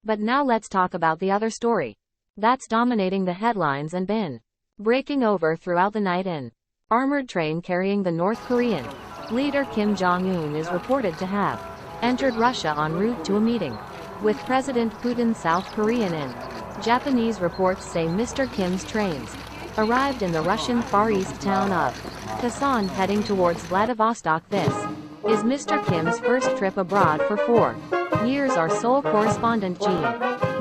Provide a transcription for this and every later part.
But now let's talk about the other story that's dominating the headlines and been breaking over throughout the night. An armored train carrying the North Korean leader Kim Jong Un is reported to have entered Russia en route to a meeting with President Putin. South Korean and Japanese reports say Mr. Kim's trains arrived in the Russian Far East town of Kasan heading towards Vladivostok. This is Mr. Kim's first trip abroad for 4 years. Our Seoul correspondent Jean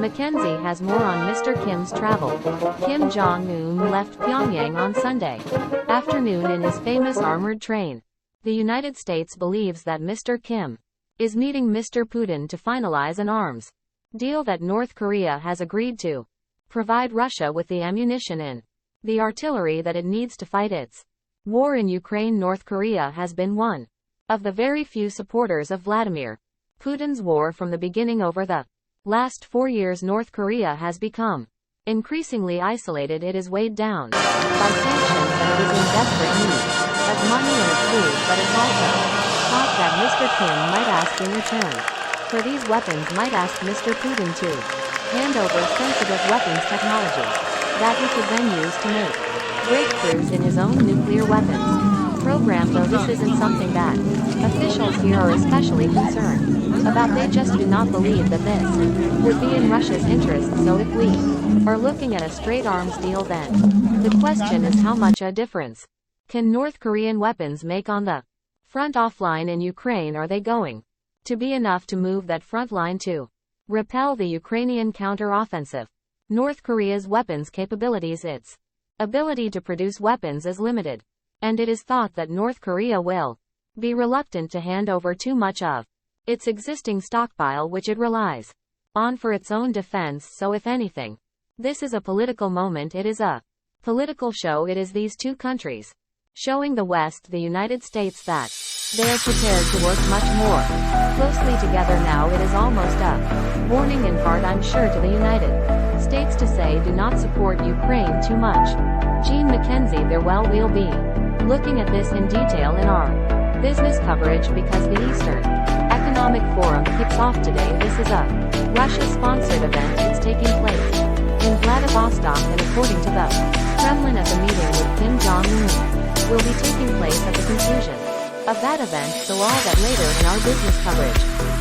Mackenzie has more on Mr. Kim's travel. Kim Jong Un left Pyongyang on Sunday afternoon in his famous armored train. The United States believes that Mr. Kim is meeting Mr. Putin to finalize an arms deal that North Korea has agreed to provide Russia with the ammunition and the artillery that it needs to fight its war in Ukraine. North Korea has been one of the very few supporters of Vladimir Putin's war from the beginning. Over the last 4 years, North Korea has become increasingly isolated. It is weighed down by sanctions and it is in desperate need of money and of food, but it's also thought that Mr. Kim might ask in return for these weapons, might ask Mr. Putin to hand over sensitive weapons technology that he could then use to make breakthroughs in his own nuclear weapons program. Though this isn't something that officials here are especially concerned about, they just do not believe that this would be in Russia's interest. So if we are looking at a straight arms deal, then the question is how much a difference can North Korean weapons make on the front offline in Ukraine? Are they going to be enough to move that front line to repel the Ukrainian counter-offensive? North Korea's weapons capabilities, its ability to produce weapons, is limited, and it is thought that North Korea will be reluctant to hand over too much of its existing stockpile, which it relies on for its own defense. So if anything, this is a political moment. It is a political show. It is these two countries showing the West, the United States, that they are prepared to work much more closely together. Now it is almost a warning in part, I'm sure, to the United States to say do not support Ukraine too much. Jean Mackenzie there. Well, we'll be looking at this in detail in our business coverage because the Eastern Economic Forum kicks off today. This is a Russia-sponsored event. It's taking place in Vladivostok, and according to the Kremlin, at the meeting with Kim Jong Un will be taking place at the conclusion of that event. So all that later in our business coverage.